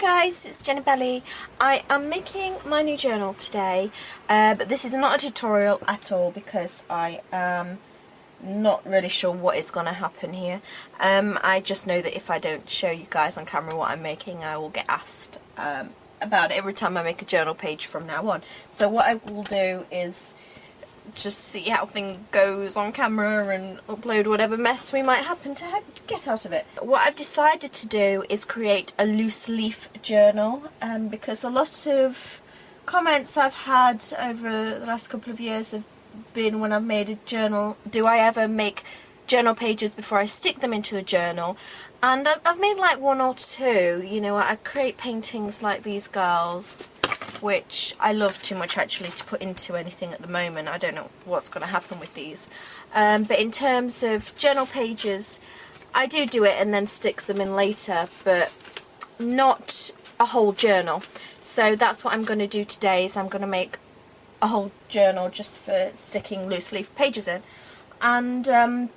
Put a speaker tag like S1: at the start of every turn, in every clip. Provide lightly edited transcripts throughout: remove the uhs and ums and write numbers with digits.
S1: guys, it's Jennibellie. I am making my new journal today, but this is not a tutorial at all because I am not really sure what is going to happen here. I just know that if I don't show you guys on camera what I'm making, I will get asked about it every time I make a journal page from now on. So what I will do is just see how things goes on camera and upload whatever mess we might happen to get out of it. What I've decided to do is create a loose leaf journal, because a lot of comments I've had over the last couple of years have been when I've made a journal, do I ever make journal pages before I stick them into a journal? And I've made like one or two. You know, I create paintings like these girls, which I love too much actually to put into anything at the moment. I don't know what's going to happen with these. But in terms of journal pages, I do it and then stick them in later, but not a whole journal. So that's what I'm going to do today, is I'm going to make a whole journal just for sticking loose leaf pages in. And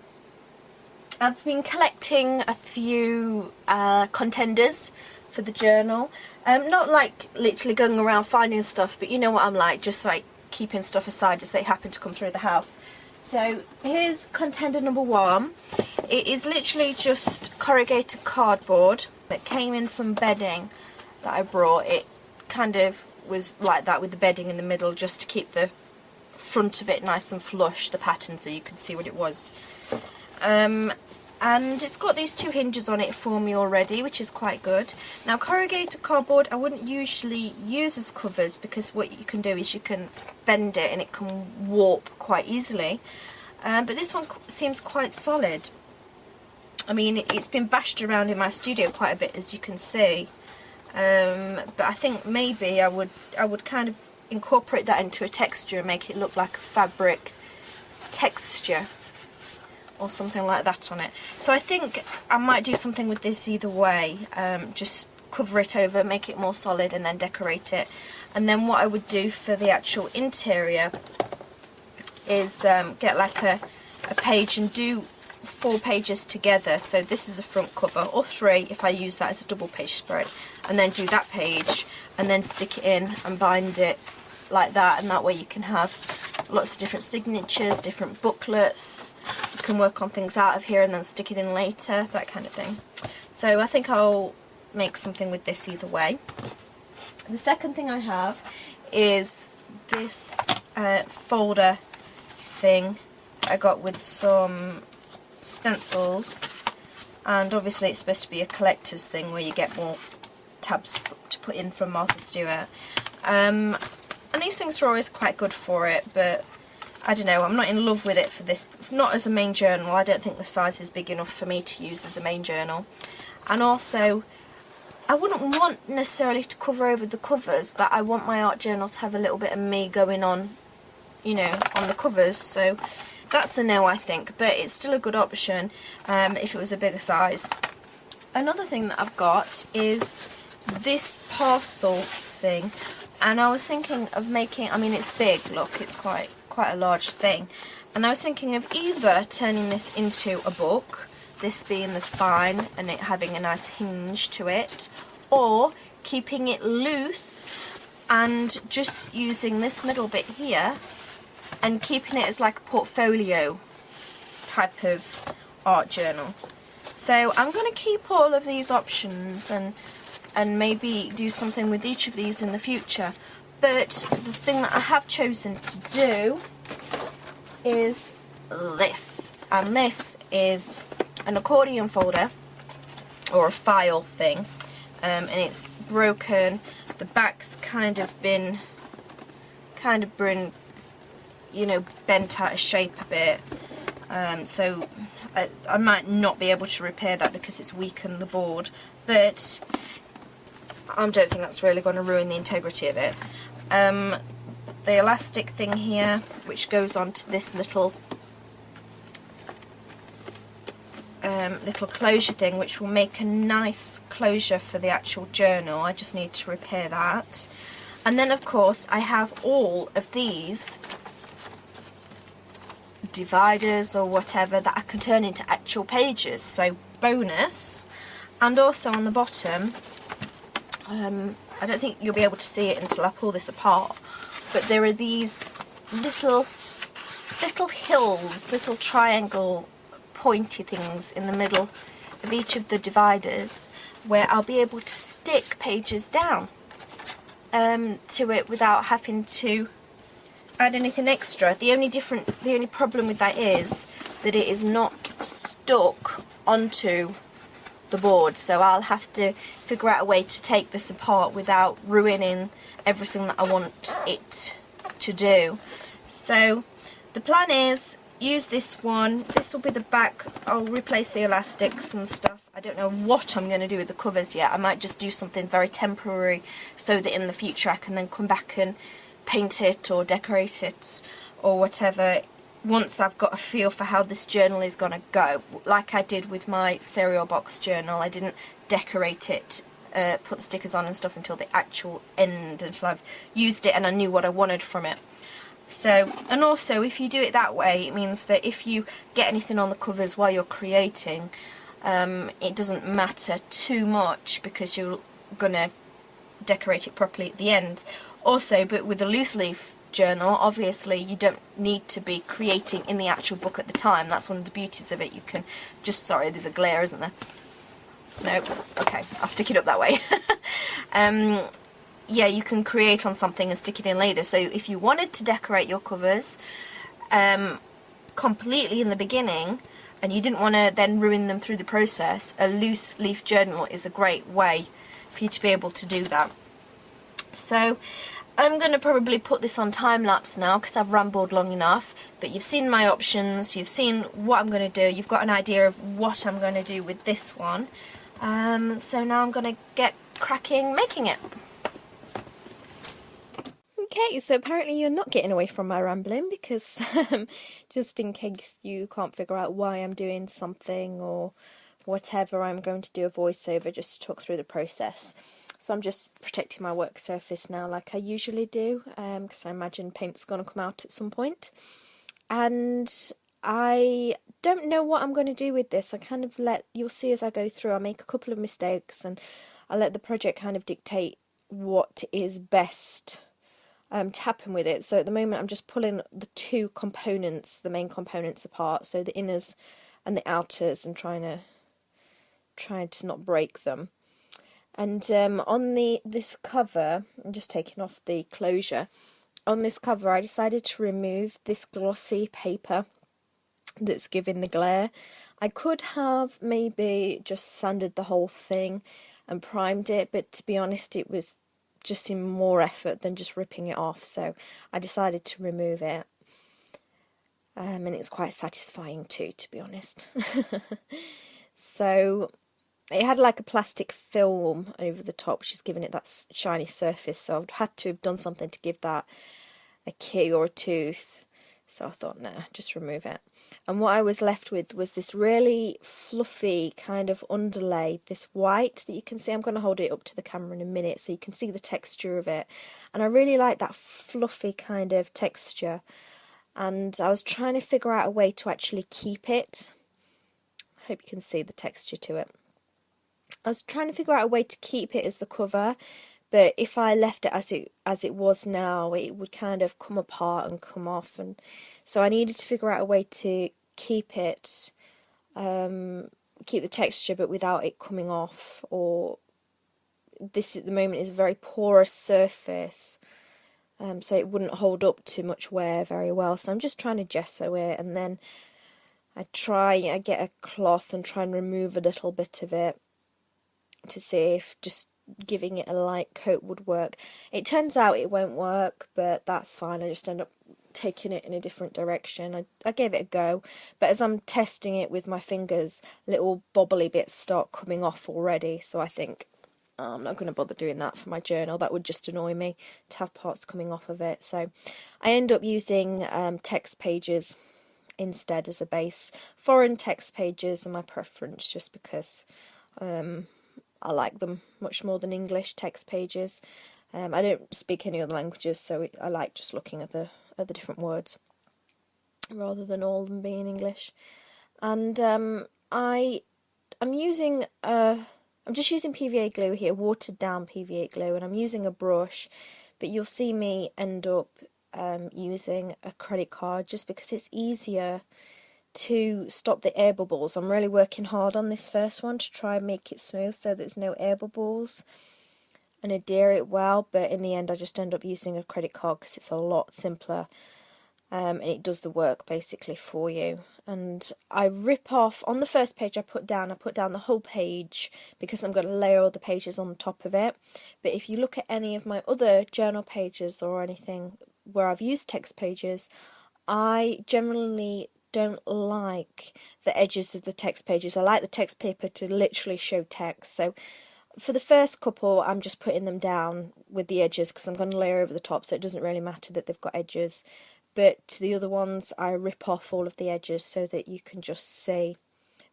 S1: I've been collecting a few contenders for the journal. Not like literally going around finding stuff, but you know what I'm like, just like keeping stuff aside as they happen to come through the house. So here's contender number one. It is literally just corrugated cardboard that came in some bedding that I brought. It kind of was like that with the bedding in the middle, just to keep the front of it nice and flush, the pattern, so you could see what it was. And it's got these two hinges on it for me already, which is quite good. Now, corrugated cardboard I wouldn't usually use as covers, because what you can do is you can bend it and it can warp quite easily. But this one seems quite solid. I mean, it's been bashed around in my studio quite a bit, as you can see. But I think maybe I would kind of incorporate that into a texture and make it look like a fabric texture or something like that on it. So I think I might do something with this either way. Just cover it over, make it more solid, and then decorate it. And then what I would do for the actual interior is get like a page and do 4 pages together. So this is a front cover, or 3 if I use that as a double page spread, and then do that page and then stick it in and bind it like that, and that way you can have lots of different signatures, different booklets. You can work on things out of here and then stick it in later, that kind of thing. So I think I'll make something with this either way. The second thing I have is this folder thing I got with some stencils, and obviously it's supposed to be a collector's thing where you get more tabs to put in from Martha Stewart. And these things are always quite good for it, but I don't know, I'm not in love with it for this, not as a main journal. I don't think the size is big enough for me to use as a main journal. And also, I wouldn't want necessarily to cover over the covers, but I want my art journal to have a little bit of me going on, you know, on the covers. So that's a no, I think, but it's still a good option if it was a bigger size. Another thing that I've got is this parcel thing. And I was thinking of making, I mean, it's big, look, it's quite a large thing. And I was thinking of either turning this into a book, this being the spine and it having a nice hinge to it, or keeping it loose and just using this middle bit here and keeping it as like a portfolio type of art journal. So I'm going to keep all of these options and maybe do something with each of these in the future. But the thing that I have chosen to do is this. And this is an accordion folder, or a file thing. And it's broken. The back's kind of been, you know, bent out of shape a bit. So I might not be able to repair that because it's weakened the board. But I don't think that's really going to ruin the integrity of it. The elastic thing here, which goes onto this little closure thing, which will make a nice closure for the actual journal. I just need to repair that. And then of course I have all of these dividers or whatever that I can turn into actual pages, so bonus. And also on the bottom I don't think you'll be able to see it until I pull this apart, but there are these little hills, little triangle pointy things in the middle of each of the dividers where I'll be able to stick pages down to it without having to add anything extra. The only problem with that is that it is not stuck onto the board, so I'll have to figure out a way to take this apart without ruining everything that I want it to do. So the plan is use this one. This will be the back. I'll replace the elastics and stuff. I don't know what I'm going to do with the covers yet. I might just do something very temporary so that in the future I can then come back and paint it or decorate it or whatever once I've got a feel for how this journal is going to go. Like I did with my cereal box journal, I didn't decorate it, put the stickers on and stuff until the actual end, until I've used it and I knew what I wanted from it. So, and also if you do it that way, it means that if you get anything on the covers while you're creating, it doesn't matter too much because you're going to decorate it properly at the end. Also, but with a loose leaf journal, obviously you don't need to be creating in the actual book at the time. That's one of the beauties of it. You can just, sorry, there's a glare, isn't there? No, okay, I'll stick it up that way. Yeah, you can create on something and stick it in later. So if you wanted to decorate your covers completely in the beginning and you didn't want to then ruin them through the process, a loose leaf journal is a great way for you to be able to do that. So I'm going to probably put this on time lapse now because I've rambled long enough, but you've seen my options, you've seen what I'm going to do, you've got an idea of what I'm going to do with this one. So now I'm going to get cracking making it. Okay, so apparently you're not getting away from my rambling because just in case you can't figure out why I'm doing something or whatever, I'm going to do a voiceover just to talk through the process. So I'm just protecting my work surface now like I usually do because I imagine paint's going to come out at some point. And I don't know what I'm going to do with this. I kind of you'll see as I go through, I make a couple of mistakes and I let the project kind of dictate what is best to happen with it. So at the moment I'm just pulling the two components, the main components apart, so the inners and the outers, and trying to not break them. And on this cover, I'm just taking off the closure. On this cover I decided to remove this glossy paper that's giving the glare. I could have maybe just sanded the whole thing and primed it, but to be honest it was just seemed more effort than just ripping it off, so I decided to remove it. And it's quite satisfying too, to be honest. So it had like a plastic film over the top, which is giving it that shiny surface, so I'd had to have done something to give that a key or a tooth. So I thought, nah, just remove it. And what I was left with was this really fluffy kind of underlay, this white that you can see. I'm going to hold it up to the camera in a minute so you can see the texture of it. And I really like that fluffy kind of texture. And I was trying to figure out a way to actually keep it. I hope you can see the texture to it. I was trying to figure out a way to keep it as the cover, but if I left it as it was now, it would kind of come apart and come off, and so I needed to figure out a way to keep it, keep the texture, but without it coming off. Or this at the moment is a very porous surface, so it wouldn't hold up to much wear very well. So I'm just trying to gesso it, and then I get a cloth and try and remove a little bit of it to see if just giving it a light coat would work. It turns out it won't work, but that's fine. I just end up taking it in a different direction. I gave it a go, but as I'm testing it with my fingers, little bobbly bits start coming off already, so I think I'm not going to bother doing that for my journal. That would just annoy me to have parts coming off of it. So I end up using text pages instead as a base. Foreign text pages are my preference just because I like them much more than English text pages. I don't speak any other languages, so I like just looking at the different words rather than all of them being English. And I'm using a I'm just using PVA glue here, watered down PVA glue, and I'm using a brush, but you'll see me end up using a credit card just because it's easier to stop the air bubbles. I'm really working hard on this first one to try and make it smooth so there's no air bubbles and adhere it well, but in the end I just end up using a credit card because it's a lot simpler. And it does the work basically for you. And I rip off, on the first page I put down the whole page because I'm going to layer all the pages on the top of it. But if you look at any of my other journal pages or anything where I've used text pages, I generally don't like the edges of the text pages. I like the text paper to literally show text. So for the first couple I'm just putting them down with the edges because I'm going to layer over the top, so it doesn't really matter that they've got edges. But to the other ones I rip off all of the edges so that you can just see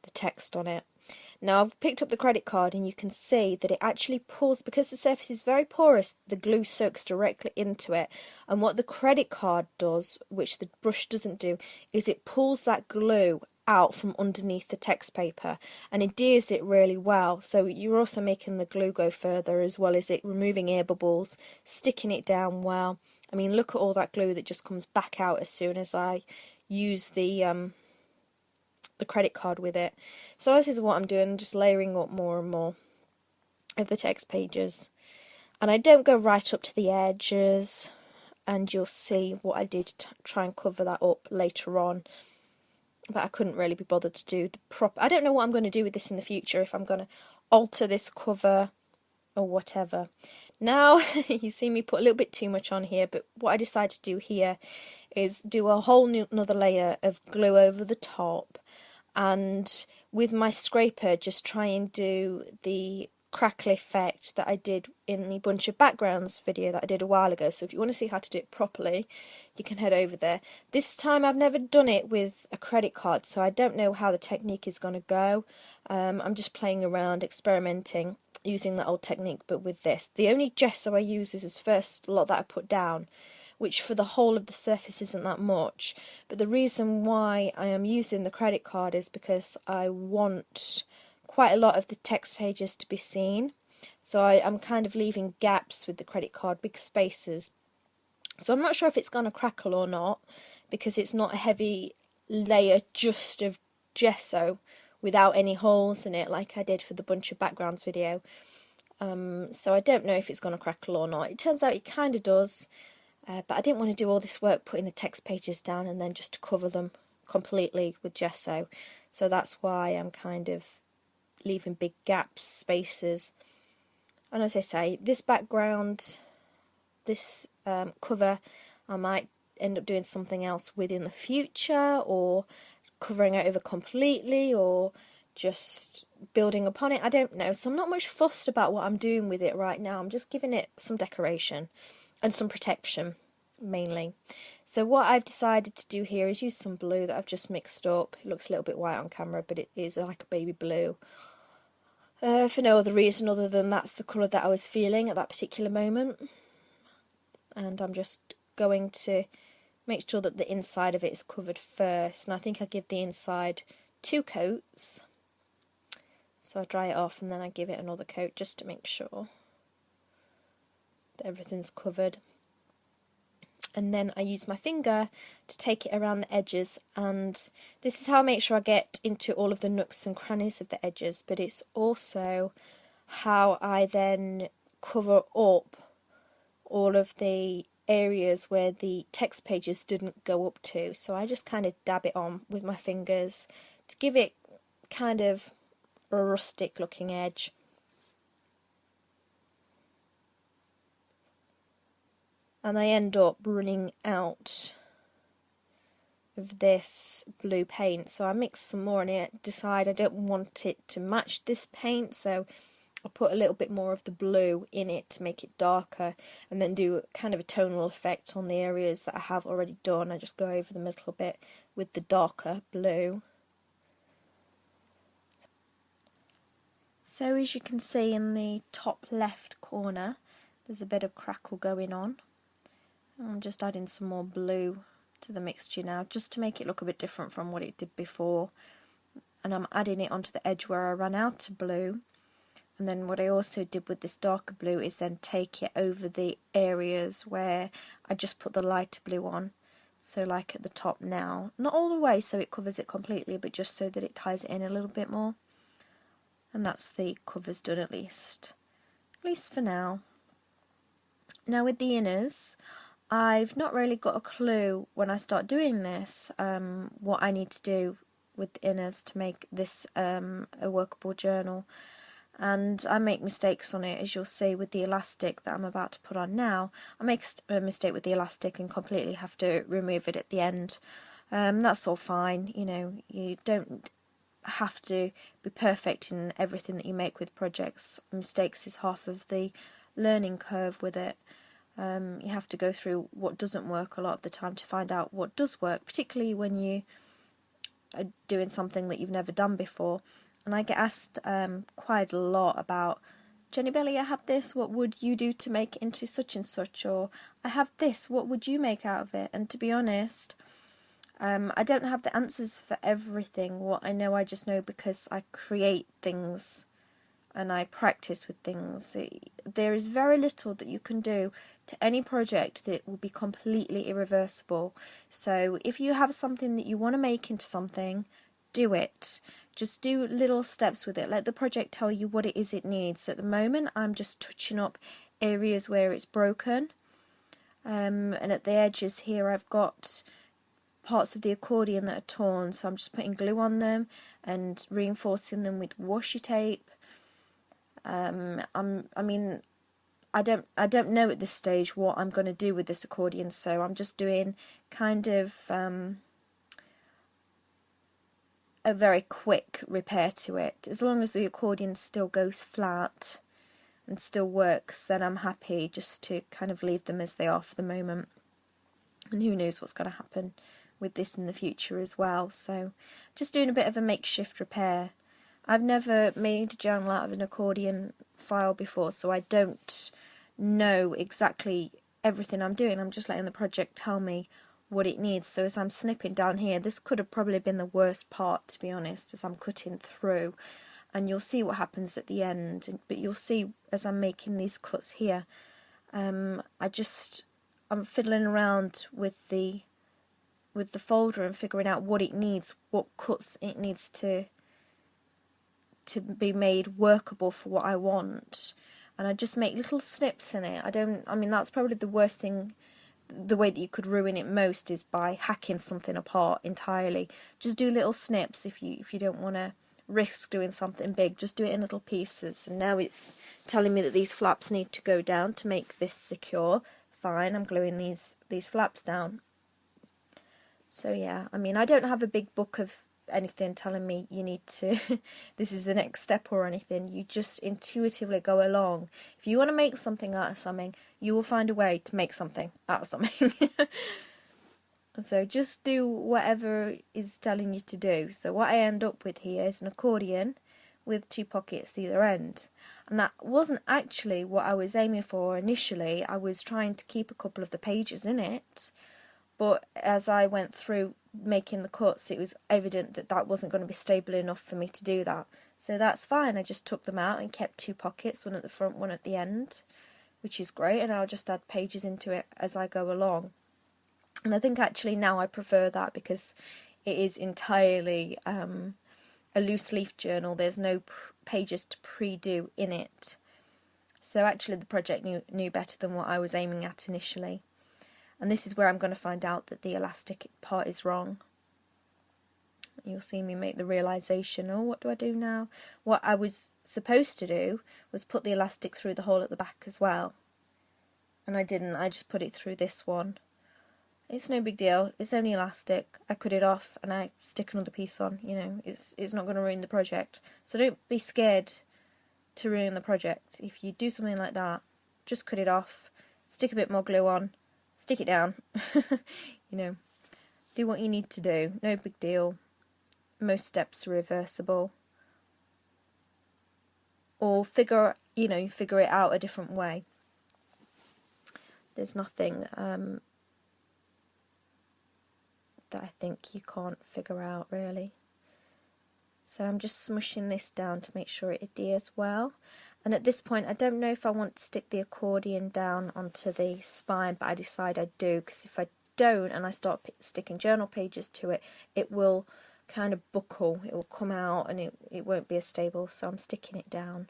S1: the text on it. Now I've picked up the credit card and you can see that it actually pulls, because the surface is very porous, the glue soaks directly into it, and what the credit card does, which the brush doesn't do, is it pulls that glue out from underneath the text paper and adheres it really well. So you're also making the glue go further, as well as it removing air bubbles, sticking it down well. I mean, look at all that glue that just comes back out as soon as I use the credit card with it. So this is what I'm doing, just layering up more and more of the text pages. And I don't go right up to the edges, and you'll see what I did to try and cover that up later on. But I couldn't really be bothered to do the proper... I don't know what I'm going to do with this in the future, if I'm going to alter this cover or whatever. Now, you see me put a little bit too much on here, but what I decided to do here is do a whole another layer of glue over the top, and with my scraper just try and do the crackle effect that I did in the bunch of backgrounds video that I did a while ago. So if you want to see how to do it properly, you can head over there. This time I've never done it with a credit card, so I don't know how the technique is going to go. I'm just playing around, experimenting, using the old technique, but with this. The only gesso I use is this first lot that I put down, which for the whole of the surface isn't that much. But the reason why I am using the credit card is because I want quite a lot of the text pages to be seen. So I'm kind of leaving gaps with the credit card, big spaces. So I'm not sure if it's going to crackle or not, because it's not a heavy layer just of gesso without any holes in it like I did for the bunch of backgrounds video. So I don't know if it's going to crackle or not. It turns out it kind of does, but I didn't want to do all this work putting the text pages down and then just to cover them completely with gesso. So that's why I'm kind of leaving big gaps, spaces. And as I say, this background, this cover, I might end up doing something else with in the future, or covering it over completely, or just building upon it. I don't know. So I'm not much fussed about what I'm doing with it right now. I'm just giving it some decoration and some protection mainly. So what I've decided to do here is use some blue that I've just mixed up. It looks a little bit white on camera, but it is like a baby blue. For no other reason other than that's the colour that I was feeling at that particular moment. And I'm just going to make sure that the inside of it is covered first. And I think I give the inside 2 coats. So I dry it off and then I give it another coat just to make sure that everything's covered. And then I use my finger to take it around the edges, and this is how I make sure I get into all of the nooks and crannies of the edges, but it's also how I then cover up all of the areas where the text pages didn't go up to. So I just kind of dab it on with my fingers to give it kind of a rustic looking edge. And I end up running out of this blue paint, so I mix some more in it, decide I don't want it to match this paint, so I put a little bit more of the blue in it to make it darker, and then do kind of a tonal effect on the areas that I have already done. I just go over them a little bit with the darker blue. So as you can see in the top left corner, there's a bit of crackle going on. I'm just adding some more blue to the mixture now, just to make it look a bit different from what it did before. And I'm adding it onto the edge where I ran out of blue. And then what I also did with this darker blue is then take it over the areas where I just put the lighter blue on. So like at the top now, not all the way so it covers it completely, but just so that it ties it in a little bit more. And that's the covers done at least for now. Now with the inners, I've not really got a clue when I start doing this what I need to do with the inners to make this a workable journal. And I make mistakes on it, as you'll see with the elastic that I'm about to put on now. I make a mistake with the elastic and completely have to remove it at the end. That's all fine, you know, you don't have to be perfect in everything that you make with projects. Mistakes is half of the learning curve with it. You have to go through what doesn't work a lot of the time to find out what does work, particularly when you are doing something that you've never done before. And I get asked quite a lot about, Jennibellie, I have this, what would you do to make it into such and such? Or I have this, what would you make out of it? And to be honest, I don't have the answers for everything. What I know, I just know because I create things and I practice with things. There is very little that you can do to any project that will be completely irreversible. So if you have something that you want to make into something, do it. Just do little steps with it. Let the project tell you what it is it needs. At the moment, I'm just touching up areas where it's broken. And at the edges here, I've got parts of the accordion that are torn. So I'm just putting glue on them and reinforcing them with washi tape. I mean, I don't know at this stage what I'm going to do with this accordion. So I'm just doing kind of a very quick repair to it. As long as the accordion still goes flat and still works, then I'm happy just to kind of leave them as they are for the moment. And who knows what's going to happen with this in the future as well. So just doing a bit of a makeshift repair. I've never made a journal out of an accordion file before, so I don't know exactly everything I'm doing. I'm just letting the project tell me what it needs. So as I'm snipping down here, this could have probably been the worst part, to be honest, as I'm cutting through, and you'll see what happens at the end. But you'll see as I'm making these cuts here, I'm fiddling around with the folder and figuring out what it needs, what cuts it needs to be made workable for what I want. And I just make little snips in it. I mean, that's probably the worst thing. The way that you could ruin it most is by hacking something apart entirely. Just do little snips if you don't want to risk doing something big. Just do it in little pieces. And now it's telling me that these flaps need to go down to make this secure. Fine, I'm gluing these flaps down. So yeah, I mean, I don't have a big book of anything telling me you need to this is the next step or anything. You just intuitively go along. If you want to make something out of something, you will find a way to make something out of something. So just do whatever is telling you to do. So what I end up with here is an accordion with 2 pockets either end, and that wasn't actually what I was aiming for initially. I was trying to keep a couple of the pages in it, but as I went through making the cuts, it was evident that that wasn't going to be stable enough for me to do that. So that's fine. I just took them out and kept 2 pockets, one at the front, one at the end, which is great, and I'll just add pages into it as I go along. And I think actually now I prefer that because it is entirely a loose leaf journal. There's no pages to pre-do in it. So actually the project knew better than what I was aiming at initially. And this is where I'm going to find out that the elastic part is wrong. You'll see me make the realisation, oh, what do I do now? What I was supposed to do was put the elastic through the hole at the back as well. And I didn't, I just put it through this one. It's no big deal, it's only elastic. I cut it off and I stick another piece on, you know, it's not going to ruin the project. So don't be scared to ruin the project. If you do something like that, just cut it off, stick a bit more glue on, stick it down, you know, do what you need to do, no big deal. Most steps are reversible. Or figure it out a different way. There's nothing that I think you can't figure out really. So I'm just smushing this down to make sure it adheres well. And at this point, I don't know if I want to stick the accordion down onto the spine, but I decide I do, because if I don't and I start sticking journal pages to it, it will kind of buckle, it will come out and it won't be as stable, so I'm sticking it down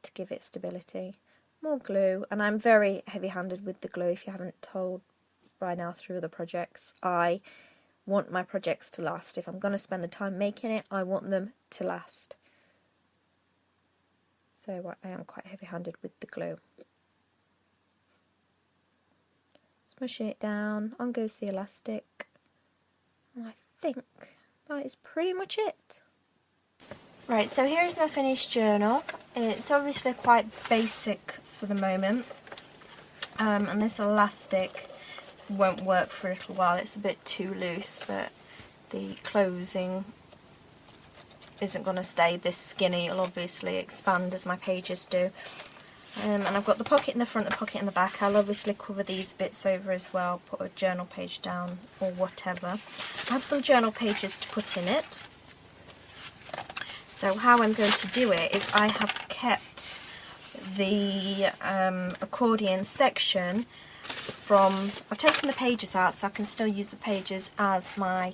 S1: to give it stability. More glue, and I'm very heavy-handed with the glue, if you haven't told by now through other projects. I want my projects to last. If I'm going to spend the time making it, I want them to last. So I am quite heavy-handed with the glue. Smushing it down, on goes the elastic, and I think that is pretty much it. Right, so here's my finished journal. It's obviously quite basic for the moment, and this elastic won't work for a little while. It's a bit too loose, but the closing isn't going to stay this skinny. It'll obviously expand as my pages do. And I've got the pocket in the front, the pocket in the back. I'll obviously cover these bits over as well, put a journal page down or whatever. I have some journal pages to put in it. So how I'm going to do it is I have kept the accordion section from, I've taken the pages out so I can still use the pages as my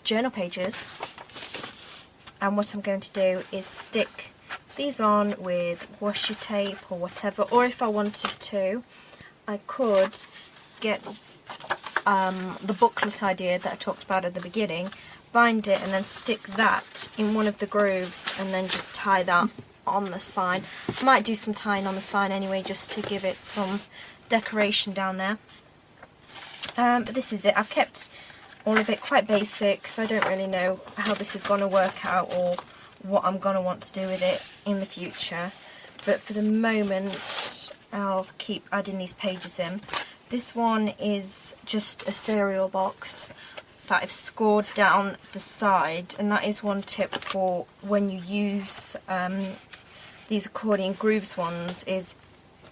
S1: journal pages. And what I'm going to do is stick these on with washi tape or whatever, or if I wanted to, I could get the booklet idea that I talked about at the beginning, bind it and then stick that in one of the grooves and then just tie that on the spine. I might do some tying on the spine anyway, just to give it some decoration down there. But this is it. I've kept all of it quite basic because I don't really know how this is going to work out or what I'm going to want to do with it in the future. But for the moment, I'll keep adding these pages in. This one is just a cereal box that I've scored down the side, and that is one tip for when you use these accordion grooves ones, is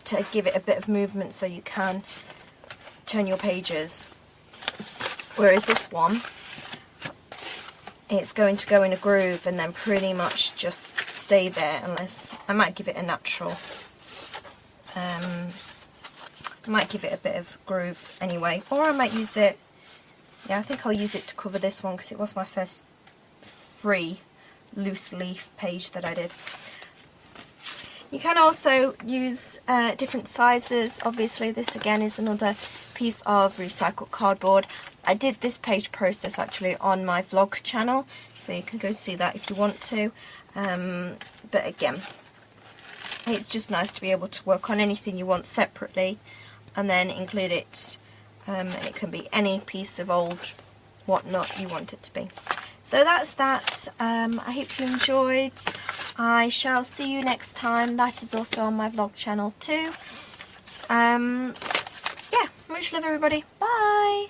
S1: to give it a bit of movement so you can turn your pages. Whereas this one, it's going to go in a groove and then pretty much just stay there, unless I might give it a natural. I might give it a bit of groove anyway, or I might use it. Yeah, I think I'll use it to cover this one because it was my first free loose leaf page that I did. You can also use different sizes. Obviously, this again is another piece of recycled cardboard. I did this page process actually on my vlog channel, so you can go see that if you want to. But again, it's just nice to be able to work on anything you want separately and then include it. And it can be any piece of old whatnot you want it to be. So that's that. I hope you enjoyed. I shall see you next time. That is also on my vlog channel too. Yeah, much love everybody. Bye.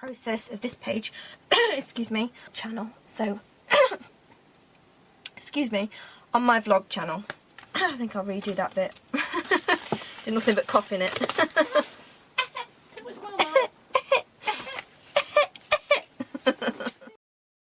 S1: Process of this page excuse me, channel, so excuse me, on my vlog channel. I think I'll redo that bit. Did nothing but cough in it.